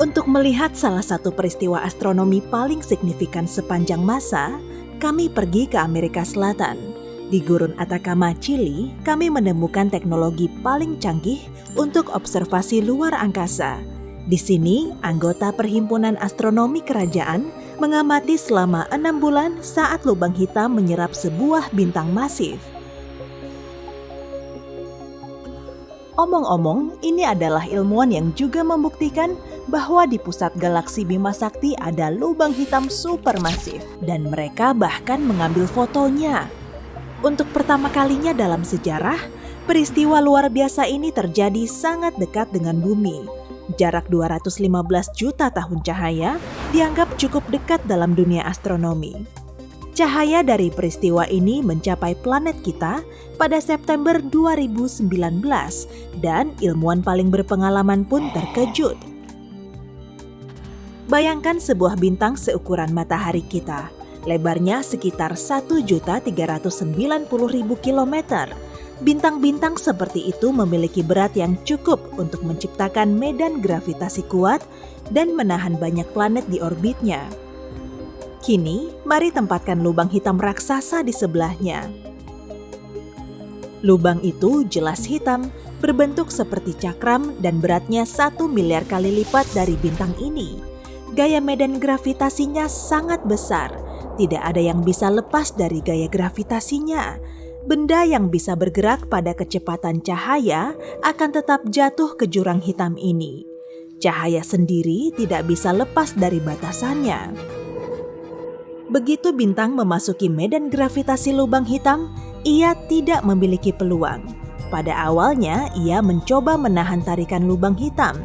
Untuk melihat salah satu peristiwa astronomi paling signifikan sepanjang masa, kami pergi ke Amerika Selatan. Di Gurun Atacama, Chili, kami menemukan teknologi paling canggih untuk observasi luar angkasa. Di sini, anggota Perhimpunan Astronomi Kerajaan mengamati selama 6 bulan saat lubang hitam menyerap sebuah bintang masif. Omong-omong, ini adalah ilmuwan yang juga membuktikan bahwa di pusat galaksi Bima Sakti ada lubang hitam supermasif dan mereka bahkan mengambil fotonya. Untuk pertama kalinya dalam sejarah, peristiwa luar biasa ini terjadi sangat dekat dengan bumi. Jarak 215 juta tahun cahaya dianggap cukup dekat dalam dunia astronomi. Cahaya dari peristiwa ini mencapai planet kita pada September 2019 dan ilmuwan paling berpengalaman pun terkejut. Bayangkan sebuah bintang seukuran matahari kita, lebarnya sekitar 1.390.000 kilometer. Bintang-bintang seperti itu memiliki berat yang cukup untuk menciptakan medan gravitasi kuat dan menahan banyak planet di orbitnya. Kini, mari tempatkan lubang hitam raksasa di sebelahnya. Lubang itu jelas hitam, berbentuk seperti cakram dan beratnya 1 miliar kali lipat dari bintang ini. Gaya medan gravitasinya sangat besar, tidak ada yang bisa lepas dari gaya gravitasinya. Benda yang bisa bergerak pada kecepatan cahaya akan tetap jatuh ke jurang hitam ini. Cahaya sendiri tidak bisa lepas dari batasannya. Begitu bintang memasuki medan gravitasi lubang hitam, ia tidak memiliki peluang. Pada awalnya, ia mencoba menahan tarikan lubang hitam.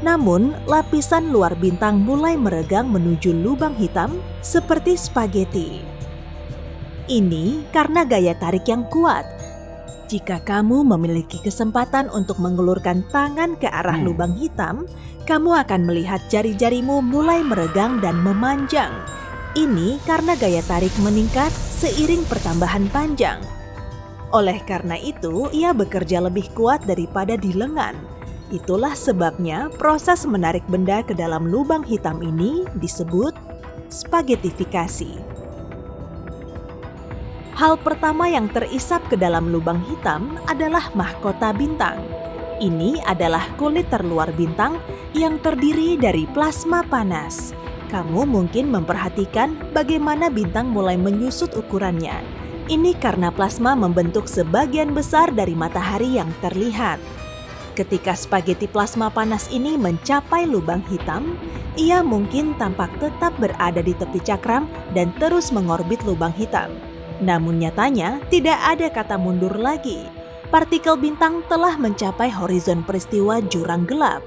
Namun, lapisan luar bintang mulai meregang menuju lubang hitam seperti spaghetti. Ini karena gaya tarik yang kuat. Jika kamu memiliki kesempatan untuk mengulurkan tangan ke arah lubang hitam, kamu akan melihat jari-jarimu mulai meregang dan memanjang. Ini karena gaya tarik meningkat seiring pertambahan panjang. Oleh karena itu, ia bekerja lebih kuat daripada di lengan. Itulah sebabnya proses menarik benda ke dalam lubang hitam ini disebut spaghettifikasi. Hal pertama yang terisap ke dalam lubang hitam adalah mahkota bintang. Ini adalah kulit terluar bintang yang terdiri dari plasma panas. Kamu mungkin memperhatikan bagaimana bintang mulai menyusut ukurannya. Ini karena plasma membentuk sebagian besar dari matahari yang terlihat. Ketika spaghetti plasma panas ini mencapai lubang hitam, ia mungkin tampak tetap berada di tepi cakram dan terus mengorbit lubang hitam. Namun nyatanya tidak ada kata mundur lagi. Partikel bintang telah mencapai horizon peristiwa jurang gelap.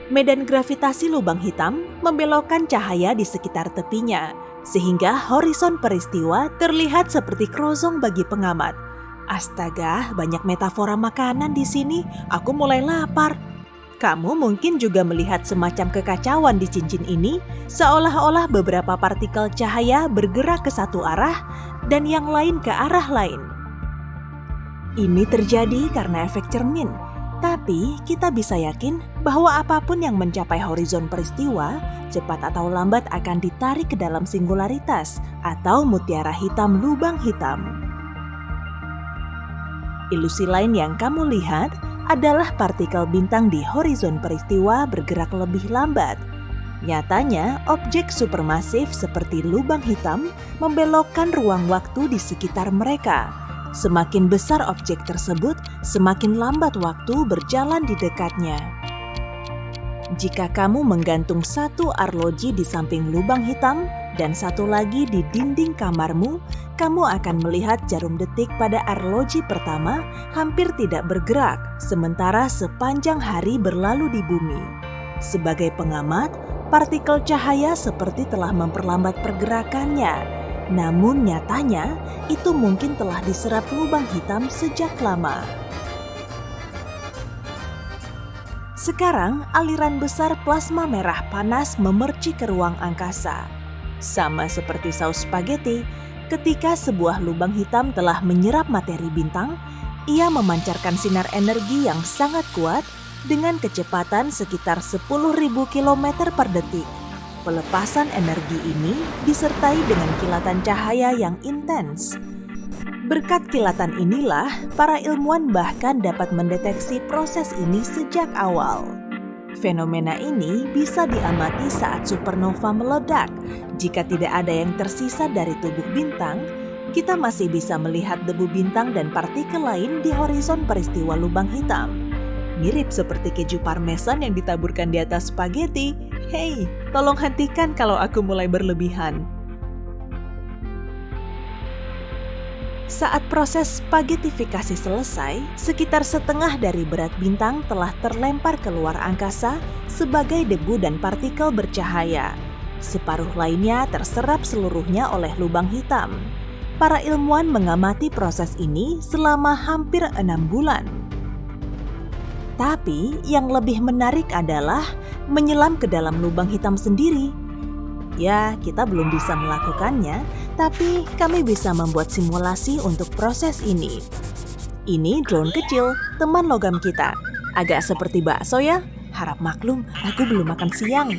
Medan gravitasi lubang hitam membelokkan cahaya di sekitar tepinya, sehingga horizon peristiwa terlihat seperti kerosong bagi pengamat. Astaga, banyak metafora makanan di sini. Aku mulai lapar. Kamu mungkin juga melihat semacam kekacauan di cincin ini, seolah-olah beberapa partikel cahaya bergerak ke satu arah dan yang lain ke arah lain. Ini terjadi karena efek cermin. Tapi kita bisa yakin bahwa apapun yang mencapai horizon peristiwa, cepat atau lambat akan ditarik ke dalam singularitas atau mutiara hitam lubang hitam. Ilusi lain yang kamu lihat adalah partikel bintang di horizon peristiwa bergerak lebih lambat. Nyatanya, objek supermasif seperti lubang hitam membelokkan ruang waktu di sekitar mereka. Semakin besar objek tersebut, semakin lambat waktu berjalan di dekatnya. Jika kamu menggantung satu arloji di samping lubang hitam dan satu lagi di dinding kamarmu, kamu akan melihat jarum detik pada arloji pertama hampir tidak bergerak, sementara sepanjang hari berlalu di bumi. Sebagai pengamat, partikel cahaya seperti telah memperlambat pergerakannya. Namun nyatanya, itu mungkin telah diserap lubang hitam sejak lama. Sekarang, aliran besar plasma merah panas memerci ke ruang angkasa. Sama seperti saus spaghetti, ketika sebuah lubang hitam telah menyerap materi bintang, ia memancarkan sinar energi yang sangat kuat dengan kecepatan sekitar 10.000 km per detik. Pelepasan energi ini disertai dengan kilatan cahaya yang intens. Berkat kilatan inilah, para ilmuwan bahkan dapat mendeteksi proses ini sejak awal. Fenomena ini bisa diamati saat supernova meledak. Jika tidak ada yang tersisa dari tubuh bintang, kita masih bisa melihat debu bintang dan partikel lain di horizon peristiwa lubang hitam. Mirip seperti keju parmesan yang ditaburkan di atas spaghetti. Hei, tolong hentikan kalau aku mulai berlebihan. Saat proses spaghettifikasi selesai, sekitar setengah dari berat bintang telah terlempar keluar angkasa sebagai debu dan partikel bercahaya. Separuh lainnya terserap seluruhnya oleh lubang hitam. Para ilmuwan mengamati proses ini selama hampir 6 bulan. Tapi yang lebih menarik adalah menyelam ke dalam lubang hitam sendiri. Ya, kita belum bisa melakukannya, tapi kami bisa membuat simulasi untuk proses ini. Ini drone kecil, teman logam kita. Agak seperti bakso ya, harap maklum, aku belum makan siang.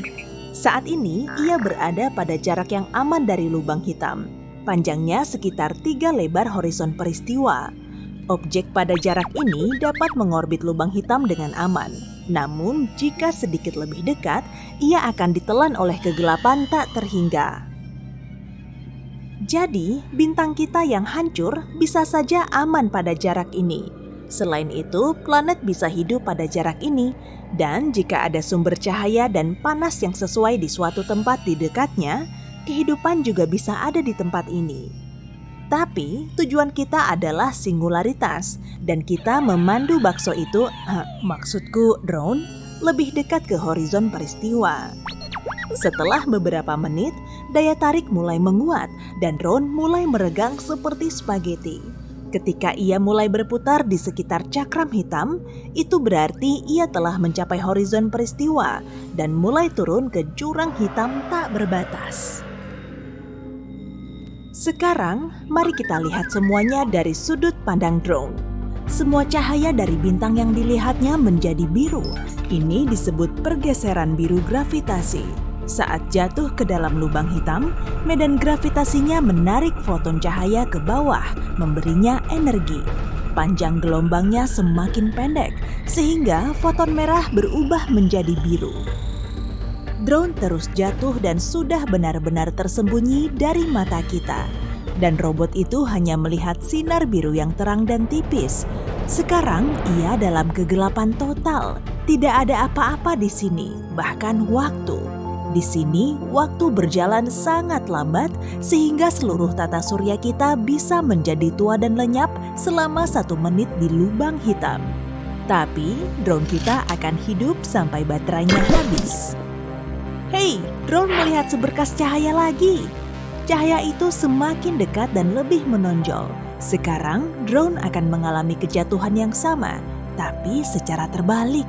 Saat ini, ia berada pada jarak yang aman dari lubang hitam. Panjangnya sekitar 3 lebar horizon peristiwa. Objek pada jarak ini dapat mengorbit lubang hitam dengan aman. Namun, jika sedikit lebih dekat, ia akan ditelan oleh kegelapan tak terhingga. Jadi, bintang kita yang hancur bisa saja aman pada jarak ini. Selain itu, planet bisa hidup pada jarak ini. Dan jika ada sumber cahaya dan panas yang sesuai di suatu tempat di dekatnya, kehidupan juga bisa ada di tempat ini. Tapi tujuan kita adalah singularitas dan kita memandu bakso itu, maksudku drone, lebih dekat ke horizon peristiwa. Setelah beberapa menit, daya tarik mulai menguat dan drone mulai meregang seperti spaghetti. Ketika ia mulai berputar di sekitar cakram hitam, itu berarti ia telah mencapai horizon peristiwa dan mulai turun ke jurang hitam tak berbatas. Sekarang, mari kita lihat semuanya dari sudut pandang drone. Semua cahaya dari bintang yang dilihatnya menjadi biru. Ini disebut pergeseran biru gravitasi. Saat jatuh ke dalam lubang hitam, medan gravitasinya menarik foton cahaya ke bawah, memberinya energi. Panjang gelombangnya semakin pendek, sehingga foton merah berubah menjadi biru. Drone terus jatuh dan sudah benar-benar tersembunyi dari mata kita. Dan robot itu hanya melihat sinar biru yang terang dan tipis. Sekarang ia dalam kegelapan total. Tidak ada apa-apa di sini, bahkan waktu. Di sini, waktu berjalan sangat lambat sehingga seluruh tata surya kita bisa menjadi tua dan lenyap selama 1 menit di lubang hitam. Tapi, drone kita akan hidup sampai baterainya habis. Hei, drone melihat seberkas cahaya lagi. Cahaya itu semakin dekat dan lebih menonjol. Sekarang, drone akan mengalami kejatuhan yang sama, tapi secara terbalik.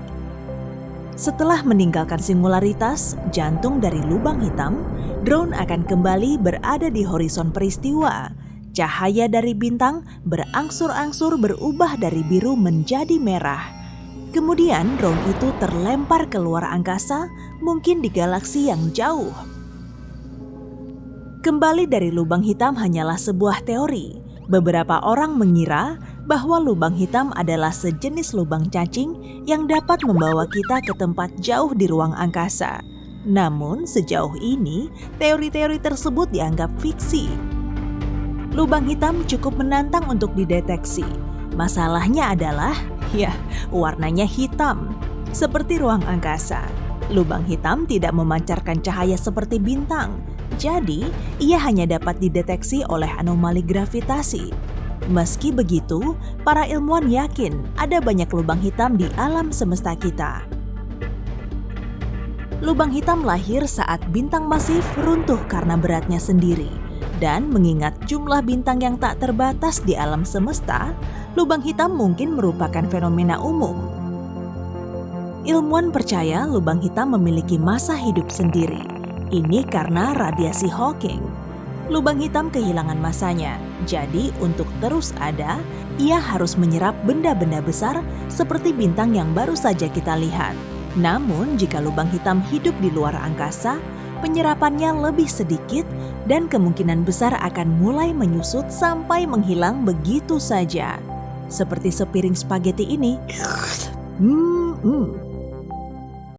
Setelah meninggalkan singularitas, jantung dari lubang hitam, drone akan kembali berada di horizon peristiwa. Cahaya dari bintang berangsur-angsur berubah dari biru menjadi merah. Kemudian drone itu terlempar keluar angkasa, mungkin di galaksi yang jauh. Kembali dari lubang hitam hanyalah sebuah teori. Beberapa orang mengira bahwa lubang hitam adalah sejenis lubang cacing yang dapat membawa kita ke tempat jauh di ruang angkasa. Namun sejauh ini, teori-teori tersebut dianggap fiksi. Lubang hitam cukup menantang untuk dideteksi. Masalahnya adalah, warnanya hitam, seperti ruang angkasa. Lubang hitam tidak memancarkan cahaya seperti bintang, jadi ia hanya dapat dideteksi oleh anomali gravitasi. Meski begitu, para ilmuwan yakin ada banyak lubang hitam di alam semesta kita. Lubang hitam lahir saat bintang masif runtuh karena beratnya sendiri. Dan mengingat jumlah bintang yang tak terbatas di alam semesta, lubang hitam mungkin merupakan fenomena umum. Ilmuwan percaya lubang hitam memiliki masa hidup sendiri. Ini karena radiasi Hawking. Lubang hitam kehilangan masanya, jadi untuk terus ada, ia harus menyerap benda-benda besar seperti bintang yang baru saja kita lihat. Namun, jika lubang hitam hidup di luar angkasa, penyerapannya lebih sedikit dan kemungkinan besar akan mulai menyusut sampai menghilang begitu saja. Seperti sepiring spaghetti ini.